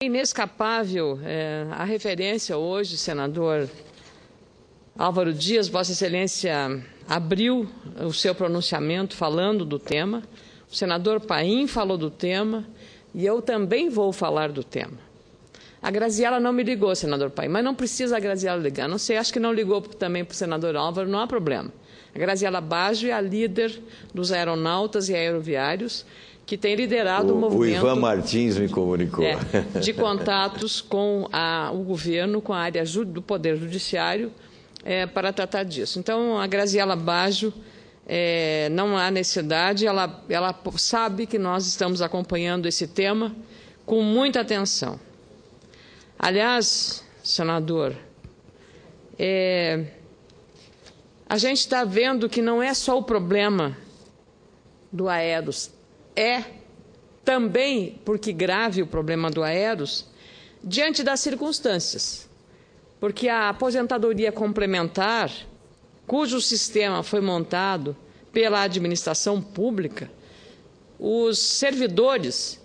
Inescapável a referência hoje, senador Álvaro Dias, Vossa Excelência abriu o seu pronunciamento falando do tema, o senador Paim falou do tema e eu também vou falar do tema. A Graziela não me ligou, senador Paim, mas não precisa a Graziela ligar, não sei, acho que não ligou também para o senador Álvaro, não há problema. A Graziela Baggio é a líder dos aeronautas e aeroviários, que tem liderado o movimento... O Ivan Martins me comunicou. De contatos com o governo, com a área do Poder Judiciário, para tratar disso. Então, a Graziela Baggio, não há necessidade, ela sabe que nós estamos acompanhando esse tema com muita atenção. Aliás, senador, a gente está vendo que não é só o problema do Aeros, é também, porque grave o problema do Aeros, diante das circunstâncias. Porque a aposentadoria complementar, cujo sistema foi montado pela administração pública, os servidores,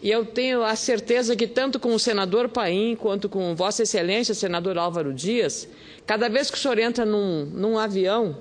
e eu tenho a certeza que tanto com o senador Paim quanto com Vossa Excelência, senador Álvaro Dias, cada vez que o senhor entra num avião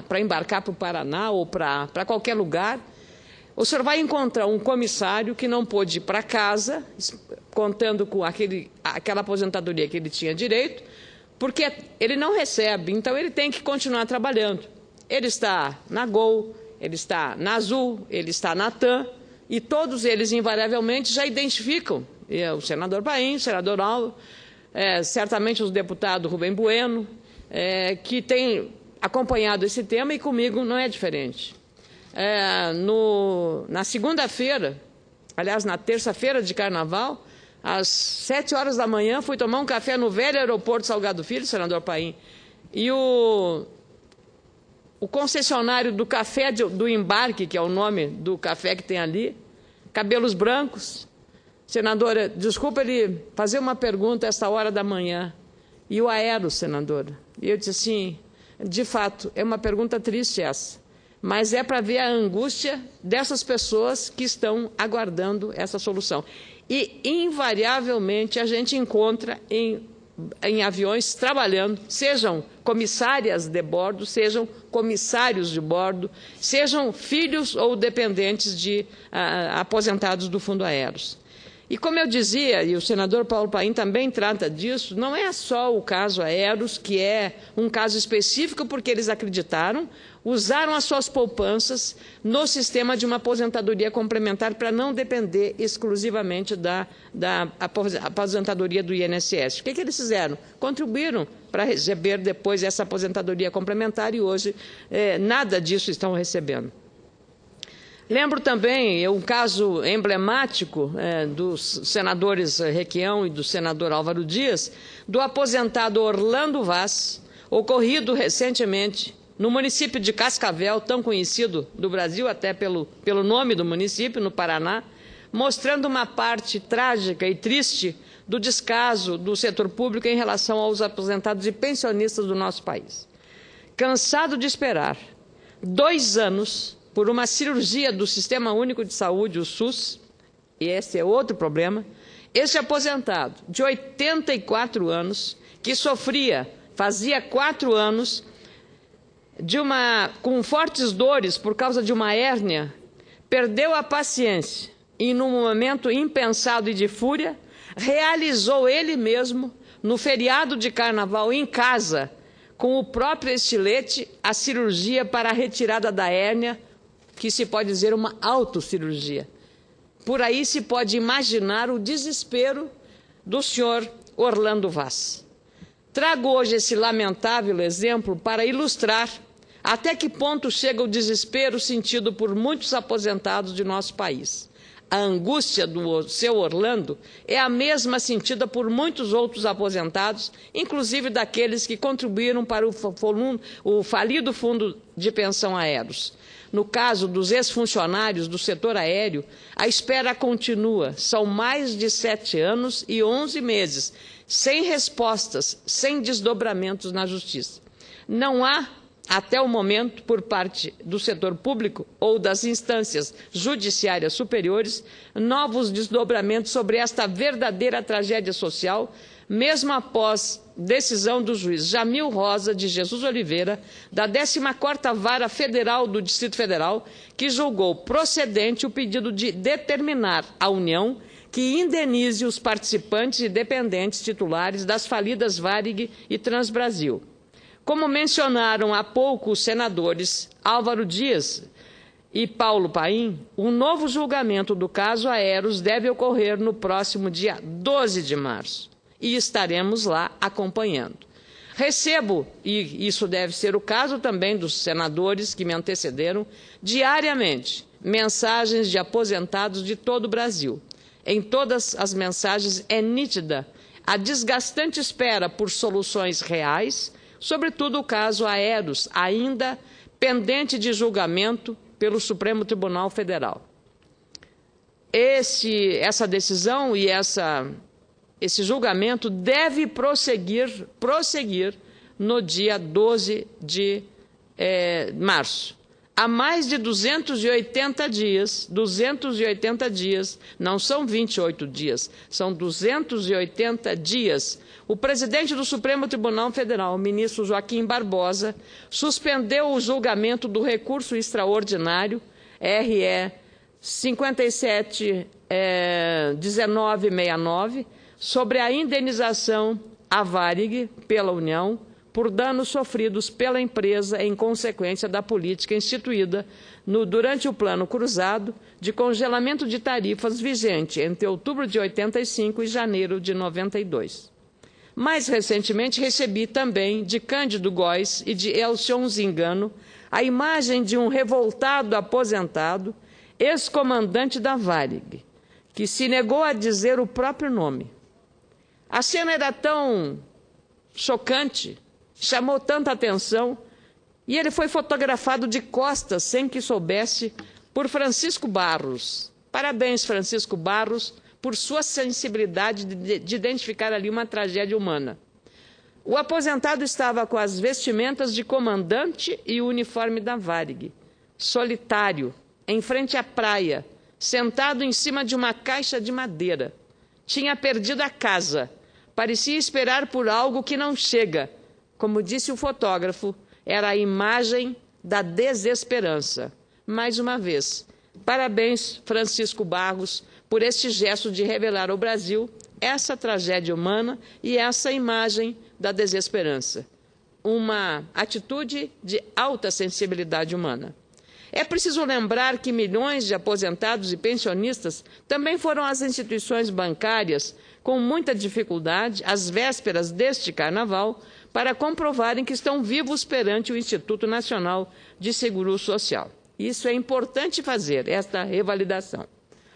para embarcar para o Paraná ou para qualquer lugar, o senhor vai encontrar um comissário que não pôde ir para casa, contando com aquela aposentadoria que ele tinha direito, porque ele não recebe, então ele tem que continuar trabalhando. Ele está na Gol, ele está na Azul, ele está na TAM, e todos eles, invariavelmente, já identificam, o senador Paim, o senador Álvaro, certamente o deputado Rubem Bueno, que tem acompanhado esse tema, e comigo não é diferente. Na segunda-feira, aliás, na terça-feira de Carnaval, às 7 horas da manhã, fui tomar um café no velho aeroporto Salgado Filho, senador Paim, e o concessionário do café do embarque, que é o nome do café que tem ali, cabelos brancos, senadora, desculpa ele fazer uma pergunta a esta hora da manhã, e o Aeros, senadora, e eu disse assim, de fato, é uma pergunta triste essa, mas é para ver a angústia dessas pessoas que estão aguardando essa solução. E, invariavelmente, a gente encontra em aviões trabalhando, sejam comissárias de bordo, sejam comissários de bordo, sejam filhos ou dependentes de aposentados do Fundo Aeros. E como eu dizia, e o senador Paulo Paim também trata disso, não é só o caso Aeros, que é um caso específico porque eles acreditaram, usaram as suas poupanças no sistema de uma aposentadoria complementar para não depender exclusivamente da aposentadoria do INSS. O que eles fizeram? Contribuíram para receber depois essa aposentadoria complementar e hoje nada disso estão recebendo. Lembro também um caso emblemático dos senadores Requião e do senador Álvaro Dias, do aposentado Orlando Vaz, ocorrido recentemente no município de Cascavel, tão conhecido do Brasil até pelo nome do município, no Paraná, mostrando uma parte trágica e triste do descaso do setor público em relação aos aposentados e pensionistas do nosso país. Cansado de esperar 2 anos por uma cirurgia do Sistema Único de Saúde, o SUS, e esse é outro problema, esse aposentado de 84 anos, que fazia 4 anos, com fortes dores por causa de uma hérnia, perdeu a paciência e, num momento impensado e de fúria, realizou ele mesmo, no feriado de Carnaval, em casa, com o próprio estilete, a cirurgia para a retirada da hérnia, que se pode dizer uma autocirurgia. Por aí se pode imaginar o desespero do senhor Orlando Vaz. Trago hoje esse lamentável exemplo para ilustrar até que ponto chega o desespero sentido por muitos aposentados de nosso país. A angústia do seu Orlando é a mesma sentida por muitos outros aposentados, inclusive daqueles que contribuíram para o falido Fundo de Pensão Aeros. No caso dos ex-funcionários do setor aéreo, a espera continua. São mais de 7 anos e 11 meses, sem respostas, sem desdobramentos na Justiça. Não há até o momento, por parte do setor público ou das instâncias judiciárias superiores, novos desdobramentos sobre esta verdadeira tragédia social, mesmo após decisão do juiz Jamil Rosa de Jesus Oliveira, da 14ª Vara Federal do Distrito Federal, que julgou procedente o pedido de determinar à União que indenize os participantes e dependentes titulares das falidas Varig e Transbrasil. Como mencionaram há pouco os senadores Álvaro Dias e Paulo Paim, o novo julgamento do caso Aeros deve ocorrer no próximo dia 12 de março. E estaremos lá acompanhando. Recebo, e isso deve ser o caso também dos senadores que me antecederam, diariamente mensagens de aposentados de todo o Brasil. Em todas as mensagens é nítida a desgastante espera por soluções reais, sobretudo o caso Aeros, ainda pendente de julgamento pelo Supremo Tribunal Federal. Essa decisão e esse julgamento deve prosseguir no dia 12 de março. Há mais de 280 dias, não são 28 dias, são 280 dias, o presidente do Supremo Tribunal Federal, o ministro Joaquim Barbosa, suspendeu o julgamento do recurso extraordinário, RE 57.1969, sobre a indenização à Varig pela União por danos sofridos pela empresa em consequência da política instituída durante o Plano Cruzado de congelamento de tarifas vigente entre outubro de 85 e janeiro de 92. Mais recentemente, recebi também de Cândido Góes e de Elcion Zingano a imagem de um revoltado aposentado, ex-comandante da Varig, que se negou a dizer o próprio nome. A cena era tão chocante, chamou tanta atenção, e ele foi fotografado de costas, sem que soubesse, por Francisco Barros. Parabéns, Francisco Barros, por sua sensibilidade de identificar ali uma tragédia humana. O aposentado estava com as vestimentas de comandante e o uniforme da Varig, solitário, em frente à praia, sentado em cima de uma caixa de madeira. Tinha perdido a casa. Parecia esperar por algo que não chega. Como disse o fotógrafo, era a imagem da desesperança. Mais uma vez, parabéns, Francisco Barros, por este gesto de revelar ao Brasil essa tragédia humana e essa imagem da desesperança. Uma atitude de alta sensibilidade humana. É preciso lembrar que milhões de aposentados e pensionistas também foram às instituições bancárias com muita dificuldade, às vésperas deste carnaval, para comprovarem que estão vivos perante o Instituto Nacional de Seguro Social. Isso é importante fazer, esta revalidação.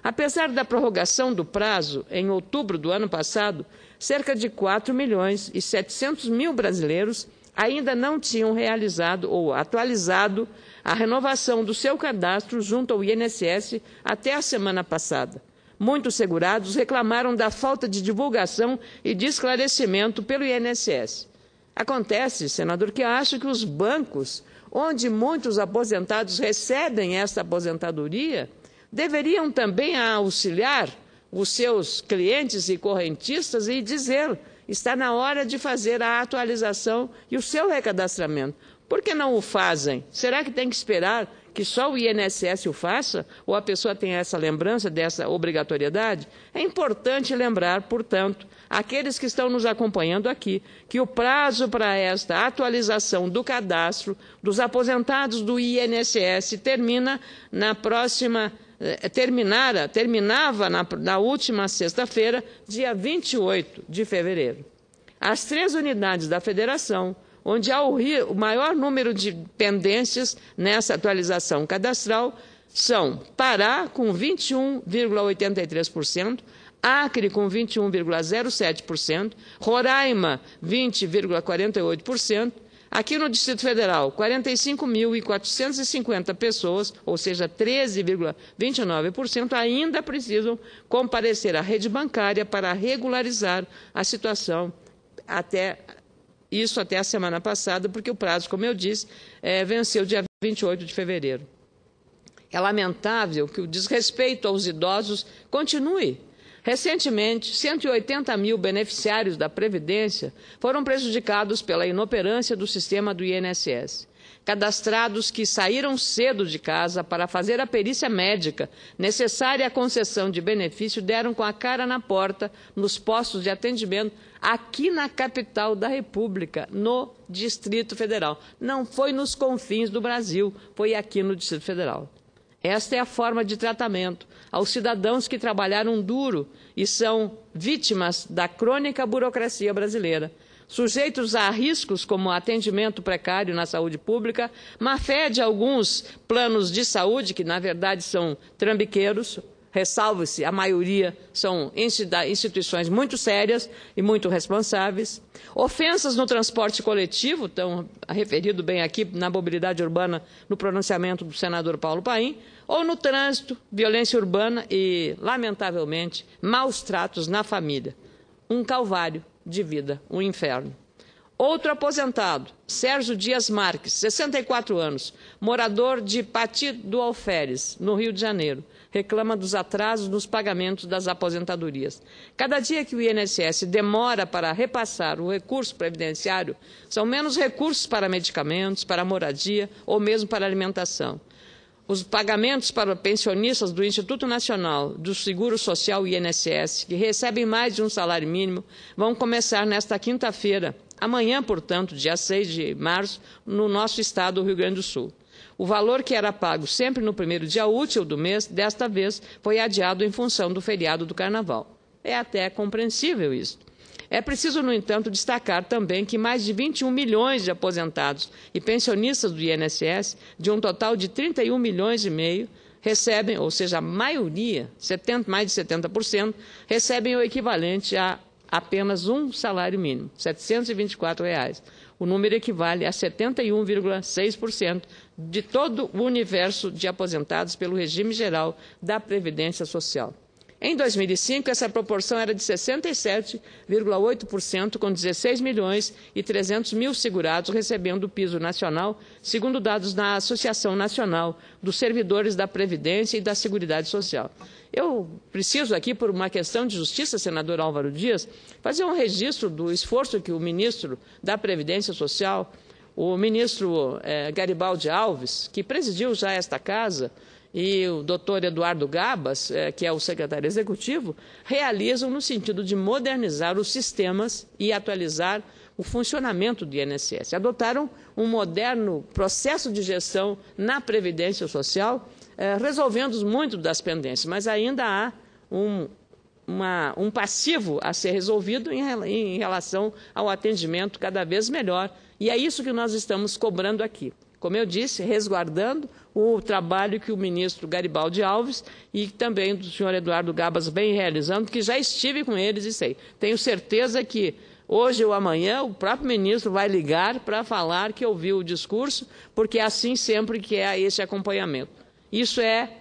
Apesar da prorrogação do prazo, em outubro do ano passado, cerca de 4.700.000 brasileiros ainda não tinham realizado ou atualizado a renovação do seu cadastro junto ao INSS até a semana passada. Muitos segurados reclamaram da falta de divulgação e de esclarecimento pelo INSS. Acontece, senador, que acho que os bancos, onde muitos aposentados recebem essa aposentadoria, deveriam também auxiliar os seus clientes e correntistas e dizer: está na hora de fazer a atualização e o seu recadastramento. Por que não o fazem? Será que tem que esperar que só o INSS o faça? Ou a pessoa tem essa lembrança dessa obrigatoriedade? É importante lembrar, portanto, aqueles que estão nos acompanhando aqui, que o prazo para esta atualização do cadastro dos aposentados do INSS terminava na última sexta-feira, dia 28 de fevereiro. As 3 unidades da federação, onde há o maior número de pendências nessa atualização cadastral, são Pará, com 21,83%, Acre, com 21,07%, Roraima, 20,48%, aqui no Distrito Federal, 45.450 pessoas, ou seja, 13,29%, ainda precisam comparecer à rede bancária para regularizar a situação até Isso até a semana passada, porque o prazo, como eu disse, venceu dia 28 de fevereiro. É lamentável que o desrespeito aos idosos continue. Recentemente, 180 mil beneficiários da Previdência foram prejudicados pela inoperância do sistema do INSS. Cadastrados que saíram cedo de casa para fazer a perícia médica necessária à concessão de benefício deram com a cara na porta nos postos de atendimento aqui na capital da República, no Distrito Federal. Não foi nos confins do Brasil, foi aqui no Distrito Federal. Esta é a forma de tratamento aos cidadãos que trabalharam duro e são vítimas da crônica burocracia brasileira, sujeitos a riscos como atendimento precário na saúde pública, má-fé de alguns planos de saúde, que na verdade são trambiqueiros, ressalve-se, a maioria são instituições muito sérias e muito responsáveis, ofensas no transporte coletivo, estão referido bem aqui na mobilidade urbana no pronunciamento do senador Paulo Paim, ou no trânsito, violência urbana e, lamentavelmente, maus tratos na família. Um calvário de vida, um inferno. Outro aposentado, Sérgio Dias Marques, 64 anos, morador de Pati do Alferes, no Rio de Janeiro, reclama dos atrasos nos pagamentos das aposentadorias. Cada dia que o INSS demora para repassar o recurso previdenciário, são menos recursos para medicamentos, para moradia ou mesmo para alimentação. Os pagamentos para pensionistas do Instituto Nacional do Seguro Social INSS, que recebem mais de um salário mínimo, vão começar nesta quinta-feira, amanhã, portanto, dia 6 de março, no nosso estado do Rio Grande do Sul. O valor que era pago sempre no primeiro dia útil do mês, desta vez, foi adiado em função do feriado do Carnaval. É até compreensível isso. É preciso, no entanto, destacar também que mais de 21 milhões de aposentados e pensionistas do INSS, de um total de 31 milhões e meio, recebem, ou seja, a maioria, mais de 70%, recebem o equivalente a apenas um salário mínimo, R$ 724. O número equivale a 71,6% de todo o universo de aposentados pelo regime geral da Previdência Social. Em 2005, essa proporção era de 67,8%, com 16 milhões e 300 mil segurados recebendo o piso nacional, segundo dados da Associação Nacional dos Servidores da Previdência e da Seguridade Social. Eu preciso aqui, por uma questão de justiça, senador Álvaro Dias, fazer um registro do esforço que o ministro da Previdência Social, o ministro Garibaldi Alves, que presidiu já esta casa, e o doutor Eduardo Gabas, que é o secretário executivo, realizam no sentido de modernizar os sistemas e atualizar o funcionamento do INSS. Adotaram um moderno processo de gestão na Previdência Social, resolvendo muito das pendências, mas ainda há um passivo a ser resolvido em relação ao atendimento cada vez melhor. E é isso que nós estamos cobrando aqui. Como eu disse, resguardando o trabalho que o ministro Garibaldi Alves e também do senhor Eduardo Gabas vem realizando, que já estive com eles e sei. Tenho certeza que hoje ou amanhã o próprio ministro vai ligar para falar que ouviu o discurso, porque é assim sempre que é esse acompanhamento. Isso é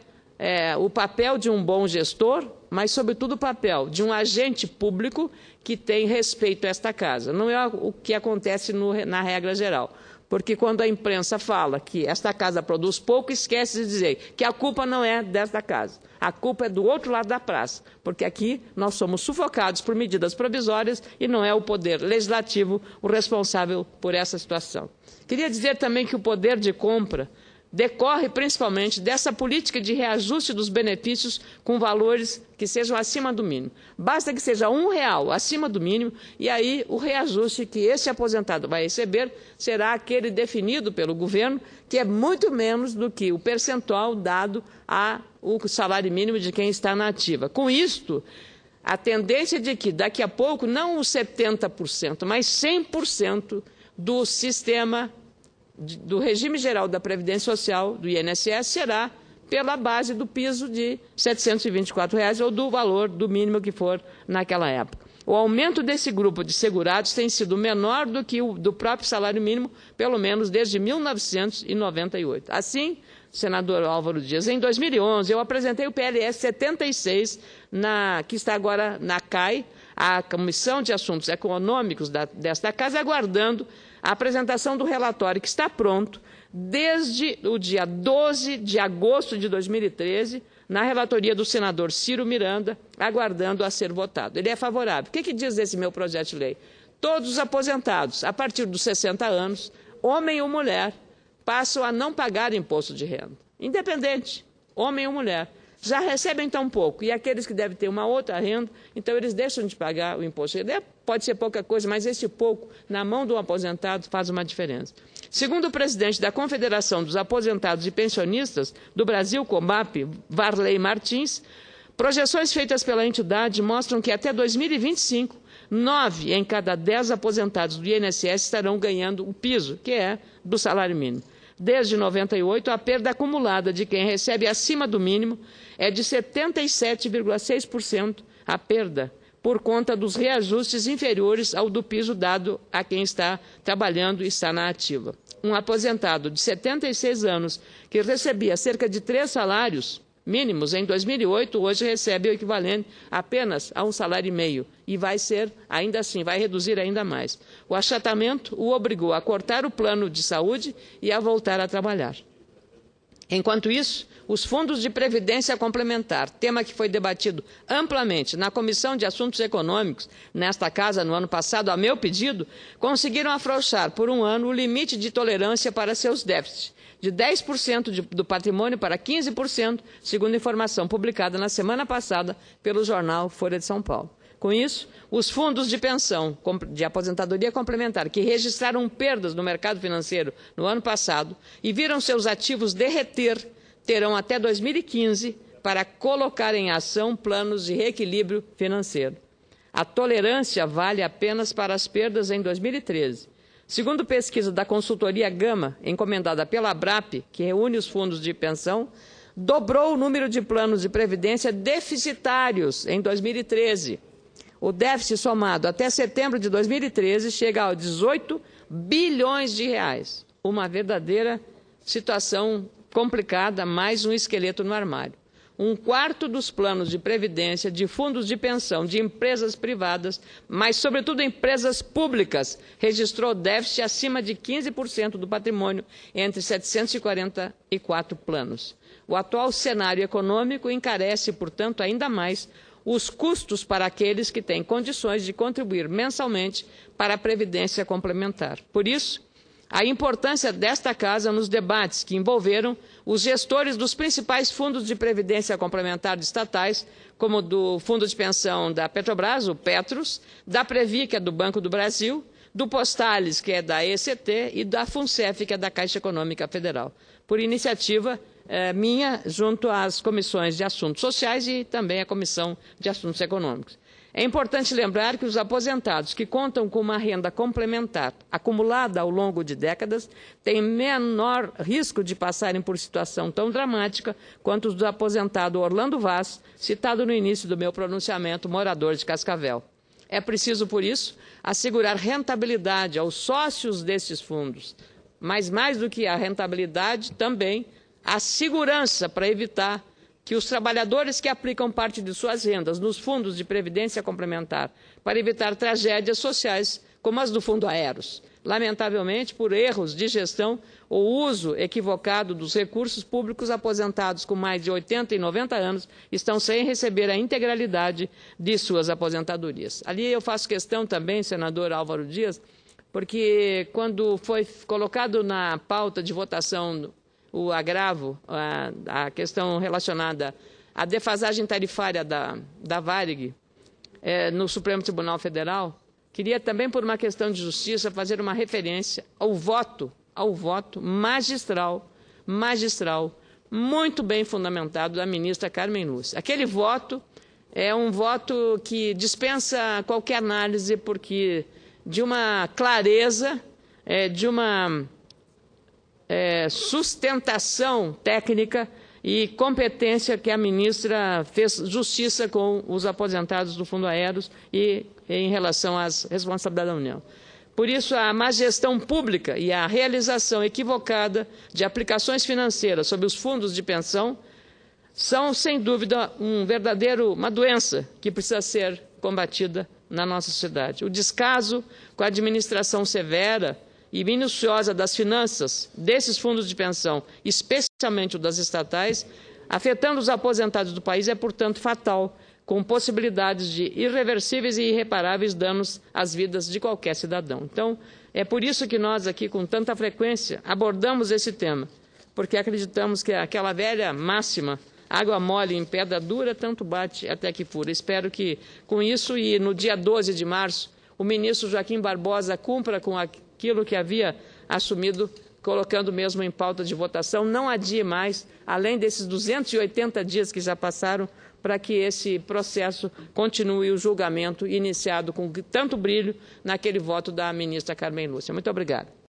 o papel de um bom gestor, mas, sobretudo, o papel de um agente público que tem respeito a esta casa. Não é o que acontece na regra geral. Porque quando a imprensa fala que esta casa produz pouco, esquece de dizer que a culpa não é desta casa. A culpa é do outro lado da praça, porque aqui nós somos sufocados por medidas provisórias e não é o poder legislativo o responsável por essa situação. Queria dizer também que o poder de compra decorre principalmente dessa política de reajuste dos benefícios com valores que sejam acima do mínimo. Basta que seja R$1 acima do mínimo e aí o reajuste que esse aposentado vai receber será aquele definido pelo governo, que é muito menos do que o percentual dado ao salário mínimo de quem está na ativa. Com isto, a tendência de que daqui a pouco não os 70%, mas 100% do sistema do regime geral da Previdência Social, do INSS, será pela base do piso de R$ 724 ou do valor do mínimo que for naquela época. O aumento desse grupo de segurados tem sido menor do que o do próprio salário mínimo, pelo menos desde 1998. Assim, senador Álvaro Dias, em 2011 eu apresentei o PLS 76, que está agora na CAI, à Comissão de Assuntos Econômicos desta Casa, aguardando a apresentação do relatório, que está pronto desde o dia 12 de agosto de 2013, na relatoria do senador Ciro Miranda, aguardando a ser votado. Ele é favorável. O que diz esse meu projeto de lei? Todos os aposentados, a partir dos 60 anos, homem ou mulher, passam a não pagar imposto de renda. Independente, homem ou mulher. Já recebem tão pouco, e aqueles que devem ter uma outra renda, então eles deixam de pagar o imposto de renda. Pode ser pouca coisa, mas esse pouco, na mão do aposentado, faz uma diferença. Segundo o presidente da Confederação dos Aposentados e Pensionistas do Brasil, COMAP, Varley Martins, projeções feitas pela entidade mostram que até 2025, 9 em cada 10 aposentados do INSS estarão ganhando o piso, que é do salário mínimo. Desde 98, a perda acumulada de quem recebe acima do mínimo é de 77,6% a perda, por conta dos reajustes inferiores ao do piso dado a quem está trabalhando e está na ativa. Um aposentado de 76 anos que recebia cerca de 3 salários mínimos em 2008, hoje recebe o equivalente apenas a 1,5 salário e vai ser, ainda assim, vai reduzir ainda mais. O achatamento o obrigou a cortar o plano de saúde e a voltar a trabalhar. Enquanto isso, os fundos de previdência complementar, tema que foi debatido amplamente na Comissão de Assuntos Econômicos, nesta Casa, no ano passado, a meu pedido, conseguiram afrouxar por um ano o limite de tolerância para seus déficits, de 10% do patrimônio para 15%, segundo informação publicada na semana passada pelo jornal Folha de São Paulo. Com isso, os fundos de pensão de aposentadoria complementar que registraram perdas no mercado financeiro no ano passado e viram seus ativos derreter, terão até 2015 para colocar em ação planos de reequilíbrio financeiro. A tolerância vale apenas para as perdas em 2013. Segundo pesquisa da consultoria Gama, encomendada pela ABRAP, que reúne os fundos de pensão, dobrou o número de planos de previdência deficitários em 2013. O déficit somado até setembro de 2013 chega a 18 bilhões de reais. Uma verdadeira situação complicada, mais um esqueleto no armário. 1/4 dos planos de previdência, de fundos de pensão, de empresas privadas, mas, sobretudo, empresas públicas, registrou déficit acima de 15% do patrimônio entre 744 planos. O atual cenário econômico encarece, portanto, ainda mais os custos para aqueles que têm condições de contribuir mensalmente para a previdência complementar. Por isso, a importância desta Casa nos debates que envolveram os gestores dos principais fundos de previdência complementar estatais, como do Fundo de Pensão da Petrobras, o Petros, da Previ, que é do Banco do Brasil, do Postales, que é da ECT, e da FUNCEF, que é da Caixa Econômica Federal, por iniciativa minha, junto às comissões de assuntos sociais e também à Comissão de Assuntos Econômicos. É importante lembrar que os aposentados que contam com uma renda complementar acumulada ao longo de décadas têm menor risco de passarem por situação tão dramática quanto os do aposentado Orlando Vaz, citado no início do meu pronunciamento, morador de Cascavel. É preciso, por isso, assegurar rentabilidade aos sócios destes fundos, mas mais do que a rentabilidade, também a segurança para evitar que os trabalhadores que aplicam parte de suas rendas nos fundos de previdência complementar para evitar tragédias sociais como as do Fundo Aeros, lamentavelmente por erros de gestão ou uso equivocado dos recursos públicos, aposentados com mais de 80 e 90 anos estão sem receber a integralidade de suas aposentadorias. Ali eu faço questão também, senador Álvaro Dias, porque quando foi colocado na pauta de votação o agravo, a questão relacionada à defasagem tarifária da Varig no Supremo Tribunal Federal, queria também, por uma questão de justiça, fazer uma referência ao voto magistral, muito bem fundamentado da ministra Carmen Lúcia. Aquele voto é um voto que dispensa qualquer análise, porque de uma clareza, de uma sustentação técnica e competência que a ministra fez justiça com os aposentados do Fundo Aeros e em relação às responsabilidades da União. Por isso, a má gestão pública e a realização equivocada de aplicações financeiras sobre os fundos de pensão são, sem dúvida, uma doença que precisa ser combatida na nossa sociedade. O descaso com a administração severa e minuciosa das finanças desses fundos de pensão, especialmente o das estatais, afetando os aposentados do país, é, portanto, fatal, com possibilidades de irreversíveis e irreparáveis danos às vidas de qualquer cidadão. Então, é por isso que nós aqui, com tanta frequência, abordamos esse tema, porque acreditamos que aquela velha máxima, água mole em pedra dura, tanto bate até que fura. Espero que, com isso, e no dia 12 de março, o ministro Joaquim Barbosa cumpra com aquilo que havia assumido, colocando mesmo em pauta de votação, não adie mais, além desses 280 dias que já passaram, para que esse processo continue o julgamento iniciado com tanto brilho naquele voto da ministra Carmen Lúcia. Muito obrigada.